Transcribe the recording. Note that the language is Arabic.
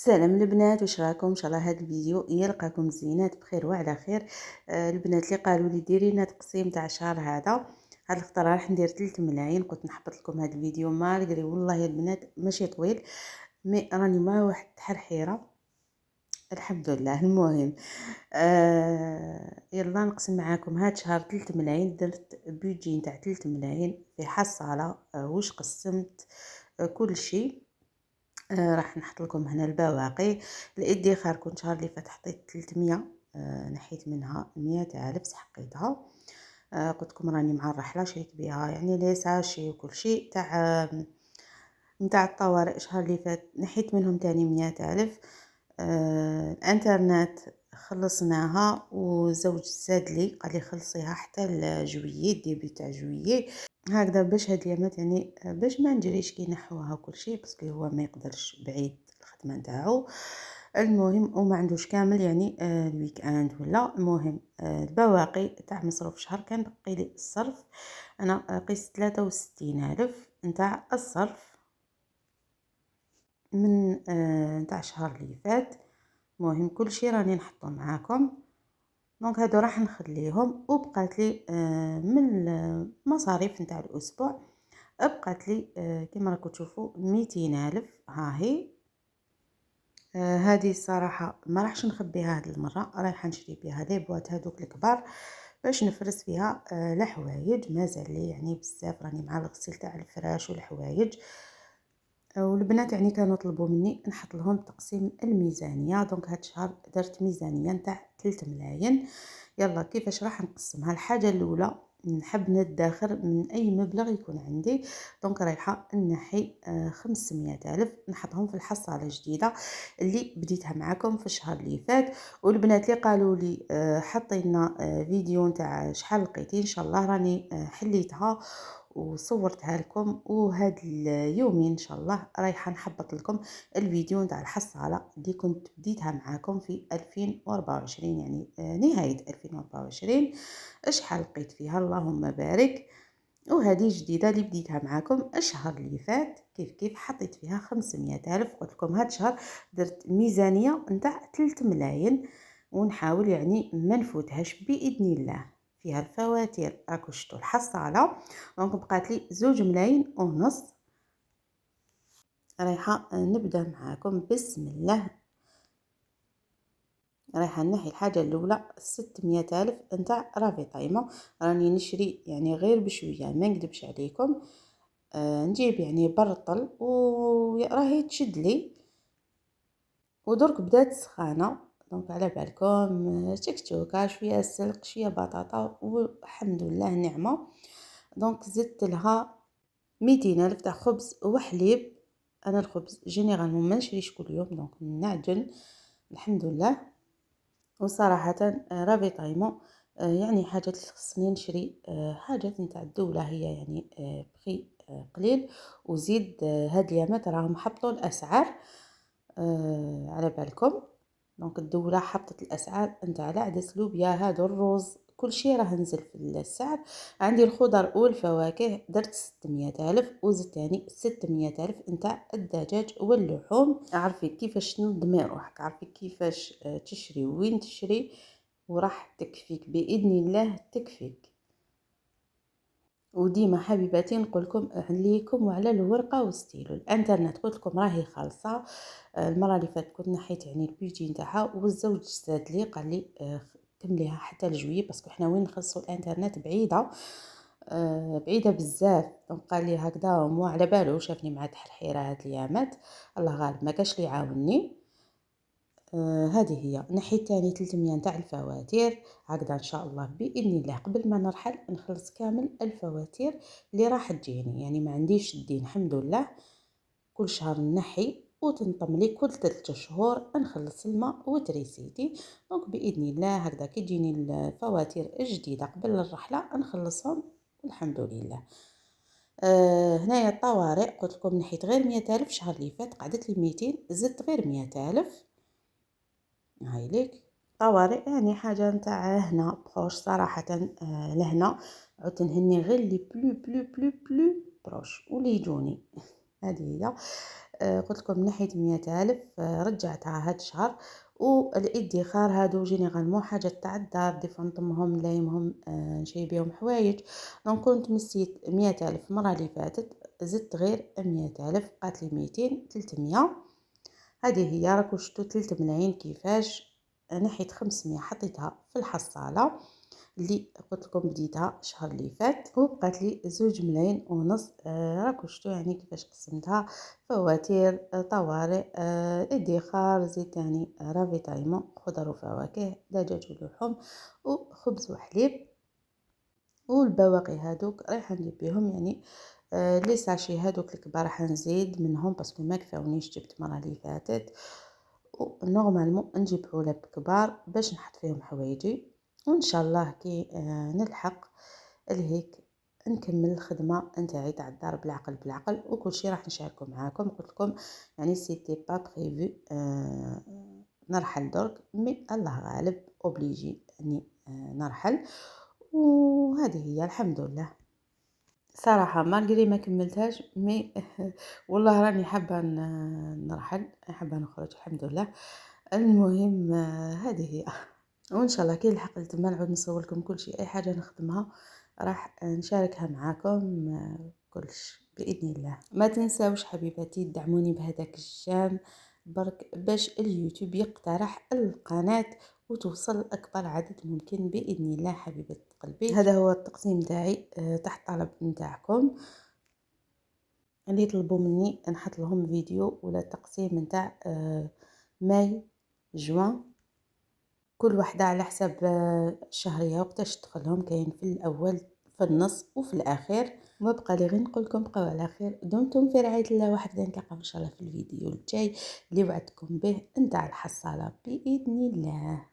سلام البنات، واش راكم؟ ان شاء الله هذا الفيديو يلقاكم زينات بخير وعلى خير. البنات اللي قالوا لي ديري لنا تقسيم تاع الشهر هاد الخطره راح ندير 3 ملايين. قلت نحبط لكم هذا الفيديو مالغري والله يا البنات ماشي طويل، مي راني مع واحد التحرحيره. الحمد لله. المهم يلا نقسم معاكم هاد الشهر 3 ملايين. درت بيجي تاع 3 ملايين في حصاله. واش قسمت؟ كل شيء. راح نحط لكم هنا البواقي. الادخار كنت شهر اللي فات حطيت 300، نحيت منها 100 ألف سحقيتها. قلت لكم راني مع الرحله شريت بها يعني لي ساشي وكل شيء تاع نتاع الطوارئ. الشهر اللي فات نحيت منهم تاني 100 ألف. الانترنت خلصناها، وزوج زاد لي قال لي خلصيها حتى لجويي، ديبي تاع جويي هكذا، باش هاد اليامات يعني باش ما نجريش كي نحوها وكل شيء، باسكو هو ما يقدرش بعيد الخدمه نتاعو. المهم وما عندوش كامل يعني الويك اند ولا. المهم البواقي تاع مصروف شهر كان بقي لي الصرف. انا قيست 63 ألف نتاع الصرف من نتاع الشهر اللي فات. المهم كل شيء راني نحطه معاكم. دونك هادو راح نخليهم، وبقات لي من المصاريف نتاع الاسبوع بقات لي كما راكم تشوفوا 200 ألف. ها هي هذه الصراحه ما راحش نخبيها هذه المره، رايحه نشري بها لي بواط هذوك الكبار باش نفرس فيها الحوايج. مازال لي يعني بزاف، راني مع الغسيل تاع الفراش والحوايج. والبنات يعني كانوا طلبوا مني نحط لهم تقسيم الميزانيه. دونك هاد الشهر درت ميزانيه نتاع 3 ملايين. يلا كيفاش راح نقسمها؟ الحاجه الاولى نحب ندخر من اي مبلغ يكون عندي. دونك رايحه نحي 500 ألف نحطهم في الحصاله الجديده اللي بديتها معكم في الشهر اللي فات. والبنات اللي قالوا لي حطي لنا فيديو نتاع شحال لقيتي، ان شاء الله راني حليتها وصورتها لكم، وهاد اليومين ان شاء الله رايحه نحبط لكم الفيديو نتاع الحصاله اللي كنت بديتها معاكم في 2024 يعني نهايه 2024. شحال لقيت فيها اللهم بارك. وهذه جديده اللي بديتها معاكم الشهر اللي فات. كيف حطيت فيها 500 ألف. قلت لكم هاد الشهر درت ميزانيه نتاع 3 ملايين، ونحاول يعني ما نفوتهاش باذن الله. فيها الفواتير راكو شفتوا الحصاله. دونك بقات لي 2 ملايين ونص. رايحه نبدا معاكم بسم الله. رايحه نحي الحاجه الاولى 600 ألف نتاع رافيطايمه. راني نشري يعني غير بشويه، ما نكذبش عليكم. نجيب يعني برطل وراهي تشد لي، ودرك بدات سخانه. دونك على بالكم تشكتوكه شويه سلق شويه بطاطا والحمد لله نعمه. دونك زدت لها 200 ألف تاع خبز وحليب. انا الخبز جينيرالمون ما نشريش كل يوم، دونك نعجن الحمد لله. وصراحه رافيطايمون يعني حاجات اللي خصني نشري حاجات نتاع الدوله، هي يعني بخي قليل. وزيد هاد اليامات راهم حطوا الاسعار على بالكم. دونك الدوله حطت الاسعار نتاع العدس لوبيا هادو الروز كل شيء راه نزل في السعر. عندي الخضر والفواكه درت 600 ألف، وزدت تاني 600 ألف نتاع الدجاج واللحوم. عرفي كيفاش تنظمي روحك، عرفي كيفاش تشري وين تشري، وراح تكفيك بإذن الله تكفيك. وديما حبيباتي نقولكم عليكم وعلى الورقه والستيلو. الانترنت قلت لكم راهي خالصه. المره اللي فاتت كنت نحيت يعني البيجي نتاعها، والزوج زاد لي قال لي كمليها حتى لجويي، باسكو حنا وين نخلصوا الانترنت بعيده بعيده بزاف. دونك قال لي هكذا مو على بالو، شافني مع تحرحيره هاد الايامات الله غالب ما كاش لي يعاونني. هذه هي. نحيت تاني 300 نتاع الفواتير هكذا ان شاء الله باذن الله قبل ما نرحل نخلص كامل الفواتير اللي راح تجيني. يعني ما عنديش الدين الحمد لله، كل شهر نحي وتنطم لي كل 3 شهور نخلص الماء وتريسيتي. دونك باذن الله هكذا كي تجيني الفواتير الجديده قبل الرحله نخلصهم الحمد لله. هنايا الطوارئ قلت لكم نحيت غير 100 ألف. الشهر اللي فات قعدت لي 200، زدت غير 100 ألف. هاي ليك طوارئ يعني حاجه نتاع هنا بروش صراحه. لهنا عدت نهني غير لي بلو بروش واللي يجوني. هذه هي. قلت لكم نحيت 100,000 رجعتها هاد الشهر. والادخار هادو جينيرالمون حاجات تاع الدار، دي فوا نطمهم نلايمهم نشري بيهم حوايج. دونك كنت مسيت 100,000 المره اللي فاتت، زدت غير 100,000 بقات لي 200 300. هذه هي راكو شفتوا 3 ملايين كيفاش. نحيت 500 حطيتها في الحصاله اللي قلت لكم بديتها الشهر اللي فات، وبقات لي 2 ملايين ونص. راكو شفتوا يعني كيفاش قسمتها: فواتير، طوارئ، ادخار، زيت يعني رافيتايمون، خضر وفواكه، دجاج ولحوم، وخبز وحليب. والبواقي هادوك رايحه ندير بيهم يعني لي ساشي هادوك الكبار راح نزيد منهم باسكو ما كفاونيش، جبت المره اللي فاتت. ونورمالمون نجيب علب كبار باش نحط فيهم حوايجي، وان شاء الله كي نلحق لهيك نكمل الخدمه نتاعي تاع الدار بالعقل بالعقل، وكل شيء راح نشاركه معاكم. قلت لكم يعني سيتي با بريفو نرحل درك، مي الله غالب اوبليجي اني نرحل. وهذه هي الحمد لله. صراحة مالغري ما كملتهاش، مي والله راني حابة نرحل، حابة نخرج الحمد لله. المهم هذه هي. وان شاء الله كي نلحق لتما نعود نصور لكم كل شيء، اي حاجة نخدمها راح نشاركها معاكم كلش باذن الله. ما تنساوش حبيباتي تدعموني بهذاك الجام برك باش اليوتيوب يقترح القناة وتوصل أكبر عدد ممكن بإذن الله. حبيبة قلبي، هذا هو التقسيم تاعي تحت طلب نتاعكم اللي يطلبوا مني نحط لهم فيديو ولا تقسيم نتاع ماي جوان، كل واحدة على حسب شهرية وقتاش تدخلهم، كاين في الأول في النص وفي الأخير. ما بقى لي غير نقول لكم بقاو على خير، دمتم في رعاية الله وحده. نتلاقاو إن شاء الله في الفيديو الجاي اللي وعدتكم به نتاع الحصالة بإذن الله.